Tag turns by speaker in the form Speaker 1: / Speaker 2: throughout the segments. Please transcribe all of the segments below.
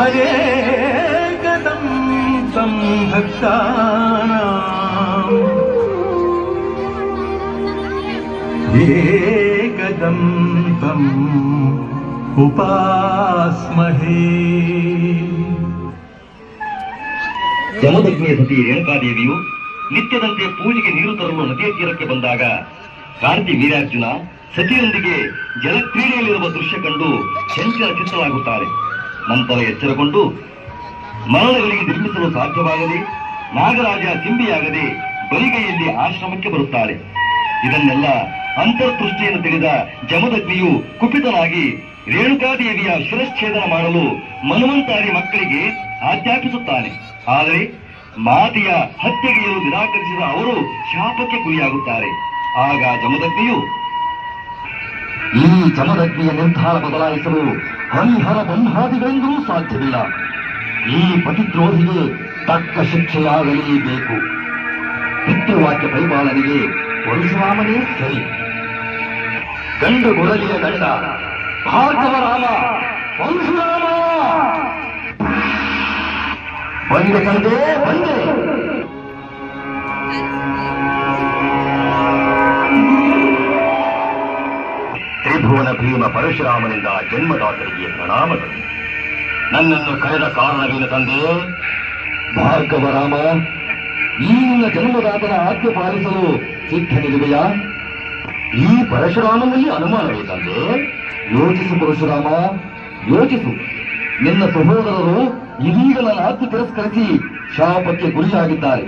Speaker 1: अनेकदं तं भक्तानाम् एकदं तम् उपास्महे.
Speaker 2: ಜಮದಗ್ನಿಯ ಸತಿ ರೇಣುಕಾದೇವಿಯು ನಿತ್ಯದಂತೆ ಪೂಜೆಗೆ ನೀರು ತರಲು ನದಿಯ ತೀರಕ್ಕೆ ಬಂದಾಗ ಕಾರ್ತಿ ವೀರಾರ್ಜುನ ಸತಿಯೊಂದಿಗೆ ಜಲಕ್ರೀಡೆಯಲ್ಲಿರುವ ದೃಶ್ಯ ಕಂಡು ಚಂಚಲ ಚಿತ್ತವಾಗುತ್ತಾರೆ. ನಂತರ ಎಚ್ಚರಗೊಂಡು ಮರಣಗಳಿಗೆ ನಿರ್ಮಿಸಲು ಸಾಧ್ಯವಾಗದೆ ನಾಗರಾಜ ಸಿಂಬಿಯಾಗದೆ ಬರಿಗೈಯಲ್ಲಿ ಆಶ್ರಮಕ್ಕೆ ಬರುತ್ತಾರೆ. ಇದನ್ನೆಲ್ಲ ಅಂತರ್ದೃಷ್ಟಿಯನ್ನು ತಿಳಿದ ಜಮದಗ್ನಿಯು ಕುಪಿತನಾಗಿ ರೇಣುಕಾದೇವಿಯ ಶಿರಚ್ಛೇದನ ಮಾಡಲು ಮನ್ವಂತಾರಿ ಮಕ್ಕಳಿಗೆ ಆಜ್ಞಾಪಿಸುತ್ತಾನೆ. ಆದರೆ ಮಾತೆಯ ಹತ್ಯೆಗೆಯಲು ನಿರಾಕರಿಸಿದ ಅವರು ಶಾಪಕ್ಕೆ ಗುರಿಯಾಗುತ್ತಾರೆ. ಆಗ ಜಮದಗ್ನಿಯು,
Speaker 3: ಈ ಜಮದಗ್ನಿಯ ನಿರ್ಧಾರ ಬದಲಾಯಿಸಲು ಹರಿಹರ ಬ್ರಹ್ಮಾದಿಗಳಿಂದಲೂ ಸಾಧ್ಯವಿಲ್ಲ. ಈ ಪತಿದ್ರೋಹಿಗೆ ತಕ್ಕ ಶಿಕ್ಷೆಯಾಗಲೇಬೇಕು. ಪಿತೃವಾಕ್ಯ ಪರಿಪಾಲನೆಗೆ ಪರಶುರಾಮನೇ ಸರಿ. ಗಂಡು ಗೊರಲಿಯ ಗಂಡ ಭಾರ್ಗವರಾಮ ಪರಶುರಾಮ ಬಂದೆ ತಂದೆ ಬಂದೆ. ತ್ರಿಭುವನ ಭೀಮ ಪರಶುರಾಮನಿಂದ ಜನ್ಮದಾತರಿಗೆ ಪ್ರಣಾಮಗಳು. ನನ್ನನ್ನು ಕರೆದ ಕಾರಣವೇನು ತಂದೆ? ಭಾರ್ಗವರಾಮ, ಈ ನಿನ್ನ ಜನ್ಮದಾತನ ಆಜ್ಞೆ ಪಾಲಿಸಲು ಸಿದ್ಧನಿರುವೆಯಾ? ಈ ಪರಶುರಾಮನಲ್ಲಿ ಅನುಮಾನವೇ ತಂದೆ? ಯೋಚಿಸು ಪರಶುರಾಮ, ಯೋಚಿಸು. ನಿನ್ನ ಸಹೋದರರು ಇದೀಗ ನನ್ನ ಆಜ್ಞೆ ತಿರಸ್ಕರಿಸಿ ಶಾಪಕ್ಕೆ ಗುರಿಯಾಗಿದ್ದಾರೆ.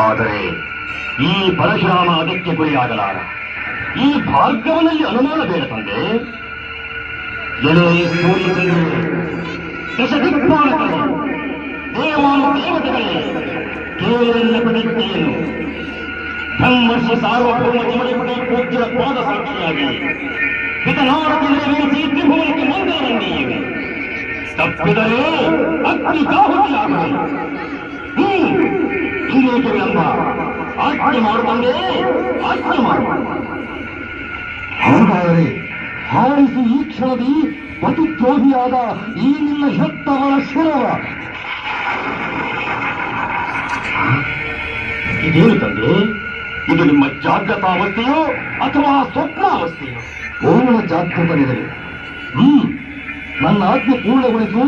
Speaker 3: ಆದರೆ ಈ ಪರಶುರಾಮ ಅದಕ್ಕೆ ಗುರಿಯಾಗಲಾರ. ಈ ಭಾರ್ಗವನಲ್ಲಿ ಅನುಮಾನ ಬೇಡ ತಂದೆ. ಎಲೆ ಸೂರ್ಯಚಂದ್ರರೇ, ದಶದಿಕ್ಪಾಲಕರೇ, ದೇವಾನು ದೇವತೆಗಳೇ, ಕೇಳಿದ ಪ್ರತಿಜ್ಞೆಯನ್ನು ಬ್ರಹ್ಮರ್ಷಿ ಸಾರ್ವಭೌಮ ಜಮದಗ್ನಿ ಪೂಜ್ಯರ ಪಾದ ಸಾಕ್ಷಿಯಾಗಿ ಹಿತನಾರತಿ ನೆರವೇರಿಸಿ ತ್ರಿಭುವನಕ್ಕೆ ಮಂಗಳವನ್ನಿವೆ. ತಪ್ಪಿದರೆ ಅಗ್ನಿ ಗಾಹುತಿಯಾಗುವುದು. ಹಿಂದೇಕೆ ವಿಳಂಬ? ಆಜ್ಞೆ ಮಾಡುವಂತೆ ಆಜ್ಞೆ ಮಾಡು. ಹಾಗಾದರೆ ಹಾರಿಸು ಈ ಕ್ಷಣದಿ ಪತಿದ್ರೋಹಿಯಾದ ಈ ನಿನ್ನ ಹೆತ್ತವರ ಶಿರವ. ಇದೇನು ತಂದೆ? ಇದು ನಿಮ್ಮ ಜಾಗೃತಾವಸ್ಥೆಯೋ ಅಥವಾ ಸ್ವಪ್ನಾವಸ್ಥೆಯೋ? ಪೂರ್ಣ ಜಾಗೃತನಿರಲಿ. ನನ್ನ ಆಜ್ಞೆ ಪೂರ್ಣಗೊಳಿಸು.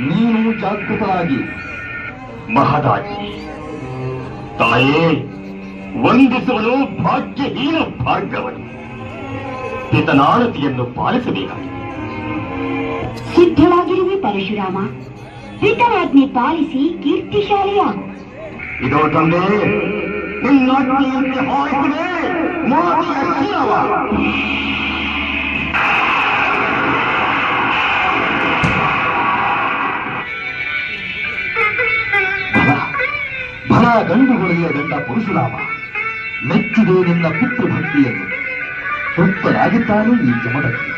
Speaker 3: ನೀನು ಜಾಗೃತರಾಗಿ. ಮಹದಾಜ್ಞೆ. ತಾಯೇ, ವಂದಿಸುವನು ಭಾಗ್ಯಹೀನ ಭಾರ್ಗವನು. ಪಿತನಾನತಿಯನ್ನು ಪಾಲಿಸಬೇಕಾಗಿದೆ.
Speaker 4: ಸಿದ್ಧವಾಗಿರುವೆ ಪರಶುರಾಮ. ಪಿತನಾಜ್ಞೆ ಪಾಲಿಸಿ ಕೀರ್ತಿಶಾಲಿಯಾಗು.
Speaker 3: ಇದೋ ತಂದೆ, ನಿನ್ನಾಜ್ಞೆಯಂತೆ ಹಾರಿಸುವೆ ಮಾತೆಯ ಶಿರವ. ಭಲ ಗಂಡುಗೊಳಿಯ ಗಂಡ ಪರಶುರಾಮ, ಮೆಚ್ಚಿದೆ ನಿನ್ನ ಪಿತೃಭಕ್ತಿಯನ್ನು. ತೃಪ್ತರಾಗಿದ್ದಾನೆ ಈ ಜಮದಗ್ನಿ.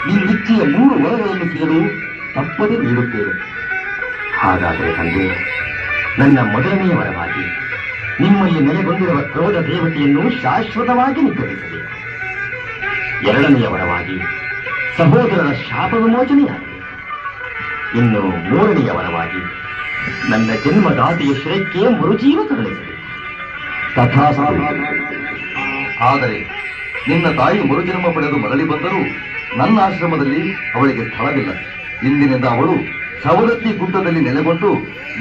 Speaker 3: ನಿನ್ನಿಚ್ಛೆಯ 3 ವರಗಳನ್ನು ಕೇಳು, ತಪ್ಪದೆ ನೀಡುತ್ತೇವೆ. ಹಾಗಾದರೆ ತಂದೆ, ನನ್ನ ಮೊದಲನೆಯ ವರವಾಗಿ ನಿಮ್ಮಲ್ಲಿ ನೆಲೆಗೊಂಡಿರುವ ಕ್ರೋಧ ದೇವತೆಯನ್ನು ಶಾಶ್ವತವಾಗಿ ನಿಗ್ರಹಿಸಬೇಕು. ಎರಡನೆಯ ವರವಾಗಿ ಸಹೋದರರ ಶಾಪ ವಿಮೋಚನೆಯಾಗಬೇಕು. ಇನ್ನು 3ನೆಯ ವರವಾಗಿ ನನ್ನ ಜನ್ಮದಾತೆಯ ಶಿರಕ್ಕೆ ಮರುಜೀವ ಕರುಣಿಸಬೇಕು. ತಥಾಸ್ತು. ಆದರೆ ನಿನ್ನ ತಾಯಿ ಮರುಜನ್ಮ ಪಡೆದು ಮರಳಿ ಬಂದರೂ ನನ್ನ ಆಶ್ರಮದಲ್ಲಿ ಅವಳಿಗೆ ಸ್ಥಳವಿಲ್ಲ. ಇಂದಿನಿಂದ ಅವಳು ಸವದತ್ತಿ ಗುಡ್ಡದಲ್ಲಿ ನೆಲೆಗೊಂಡು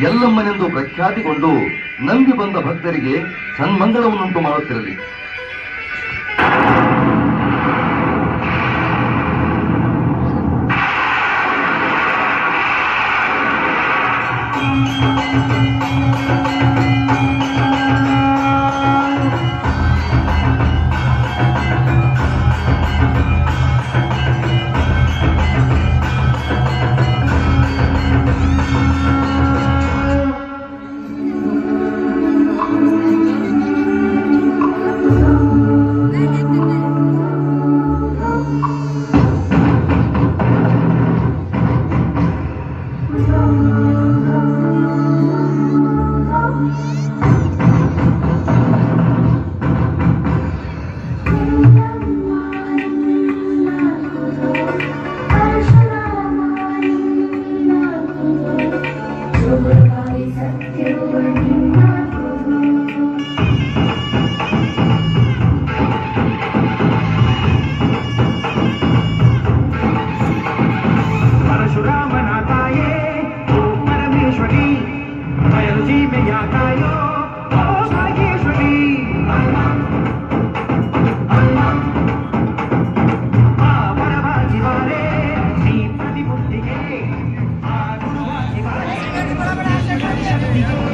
Speaker 3: ಎಲ್ಲಮ್ಮನೆಂದು ಪ್ರಖ್ಯಾತಿಗೊಂಡು ನಂಬಿ ಬಂದ ಭಕ್ತರಿಗೆ ಸನ್ಮಂಗಳವನ್ನುಂಟು ಮಾಡುತ್ತಿರಲಿ. ವಿಜಯ